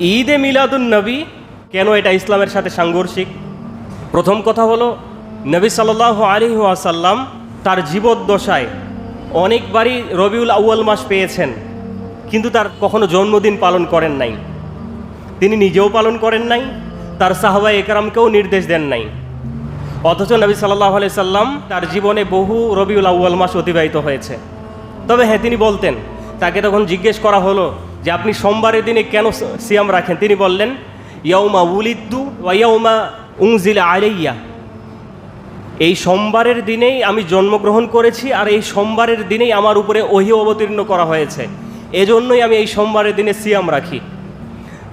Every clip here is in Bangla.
ঈদে মিলাদুন নবী কেন এটা ইসলামের সাথে সাংঘর্ষিক? প্রথম কথা হলো, নবী সাল্লাল্লাহু আলাইহি ওয়াসাল্লাম তার জীবদ্দশায় অনেকবারই রবিউল আউয়াল মাস পেয়েছেন, কিন্তু তার কখনো জন্মদিন পালন করেন নাই। তিনি নিজেও পালন করেন নাই, তার সাহাবায়ে একরামকেও নির্দেশ দেন নাই। অথচ নবী সাল্লাল্লাহু আলাইহি সাল্লাম তার জীবনে বহু রবিউল আউয়াল মাস অতিবাহিত হয়েছে। তবে হ্যাঁ, তিনি বলতেন, তাকে তখন জিজ্ঞেস করা হলো যে আপনি সোমবারের দিনে কেন সিয়াম রাখেন? তিনি বললেন, ইয়াউমা উলিদ্দু ওয়া ইয়াউমা উনজিলা আলাইয়া, এই সোমবারের দিনেই আমি জন্মগ্রহণ করেছি, আর এই সোমবারের দিনেই আমার উপরে ওহী অবতীর্ণ করা হয়েছে, এজন্যই আমি এই সোমবারের দিনে সিয়াম রাখি।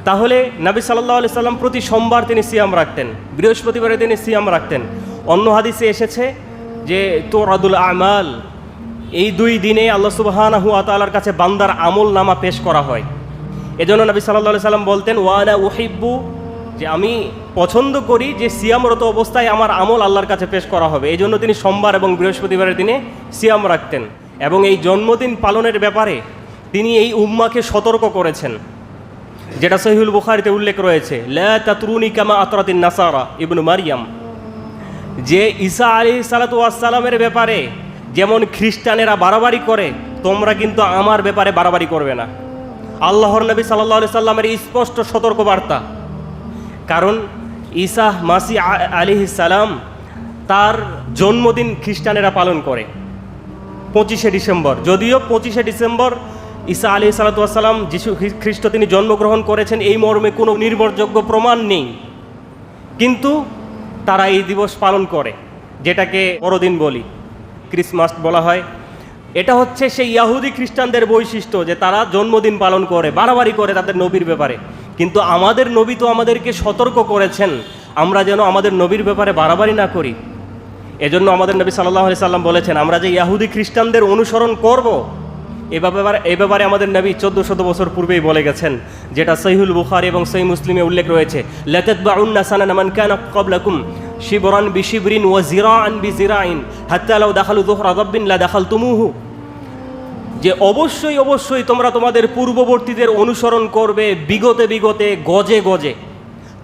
তাহলে নবী সাল্লাল্লাহু আলাইহি সাল্লাম প্রতি সোমবার তিনি সিয়াম রাখতেন, বৃহস্পতিবারের দিনে সিয়াম রাখতেন। অন্য হাদিসে এসেছে যে তুরাদুল আমাল, এই দুই দিনে আল্লাহ সুবহানাহু ওয়া তাআলার কাছে বান্দার আমল নামা পেশ করা হয়। এজন্য নবী সাল্লাল্লাহু আলাইহি সাল্লাম বলতেন, ওয়ানা উহিব্বু, যে আমি পছন্দ করি যে সিয়ামরত অবস্থায় আমার আমল আল্লাহর কাছে পেশ করা হবে। এই জন্য তিনি সোমবার এবং বৃহস্পতিবারের দিনে সিয়াম রাখতেন। এবং এই জন্মদিন পালনের ব্যাপারে তিনি এই উম্মাকে সতর্ক করেছেন, যেটা সহিহুল বুখারীতে উল্লেখ রয়েছে, লা তাতরুনি কামা আতরাতিন নাসারা ইবনু মারইয়াম, যে ঈসা আলাইহিস সালাতু ওয়াস সালামের ব্যাপারে যেমন খ্রিস্টানেরা বাড়াবাড়ি করে, তোমরা কিন্তু আমার ব্যাপারে বাড়াবাড়ি করবে না। আল্লাহর নবী সাল্লাল্লাহু আলাইহি সাল্লামের স্পষ্ট সতর্কবার্তা। কারণ ঈসা মাসিহ আলাইহিস সালাম, তার জন্মদিন খ্রিস্টানেরা পালন করে 25শে ডিসেম্বর। যদিও 25শে ডিসেম্বর ঈসা আলাইহিস সালাতু ওয়াস সালাম, যিশু খ্রিস্ট, তিনি জন্মগ্রহণ করেছেন এই মর্মে কোনো নির্ভরযোগ্য প্রমাণ নেই, কিন্তু তারা এই দিবস পালন করে, যেটাকে বড়দিন বলি, ক্রিসমাস বলা হয়। এটা হচ্ছে সেই ইয়াহুদি খ্রিস্টানদের বৈশিষ্ট্য, যে তারা জন্মদিন পালন করে, বাড়াবাড়ি করে তাদের নবীর ব্যাপারে। কিন্তু আমাদের নবী তো আমাদেরকে সতর্ক করেছেন আমরা যেন আমাদের নবীর ব্যাপারে বাড়াবাড়ি না করি। এজন্য আমাদের নবী সাল্লাল্লাহু আলাইহি সাল্লাম বলেছেন, আমরা যে ইয়াহুদি খ্রিস্টানদের অনুসরণ করব, এ ব্যাপারে আমাদের নবী 1400 বছর পূর্বেই বলে গেছেন, যেটা সহিহুল বুখারী এবং সহিহ মুসলিমে উল্লেখ রয়েছে, লাতাতবাউন্না সানানা মান কানা ক্বাবলাকুম শিবরান বিশিবরিন ওয়া জিরাআন বিজিরাইন হাত্তা লাউ দাখালু যুহরা রাব্বিন লা দাখালতুমুহু, যে অবশ্যই অবশ্যই তোমরা তোমাদের পূর্ববর্তীদের অনুসরণ করবে বিগতে বিগতে, গজে গজে।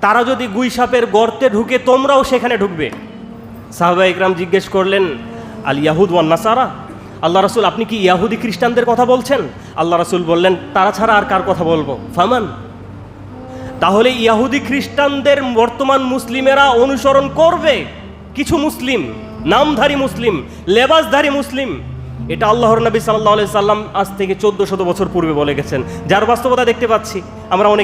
তারা যদি গুইসাপের গর্তে ঢুকে, তোমরাও সেখানে ঢুকবে। সাহাবায়ে ইকরাম জিজ্ঞেস করলেন, আল ইয়াহুদ ওয়ান নাসারা, আল্লাহ রাসূল আপনি কি ইয়াহুদি খ্রিস্টানদের কথা বলছেন? আল্লাহ রাসূল বললেন, তারা ছাড়া আর কার কথা বলবো? ফামান, তাহলে ইয়াহুদি খ্রিস্টানদের বর্তমান মুসলিমেরা অনুসরণ করবে। কিছু মুসলিম, নামধারী মুসলিম, লেবাসধারী মুসলিম, এটা আল্লাহর নবী সাল্লাল্লাহু আলাইহি সাল্লাম আজ থেকে 1400 বছর পূর্বে বলে গেছেন, যার বাস্তবতা দেখতে পাচ্ছি আমরা অনেক।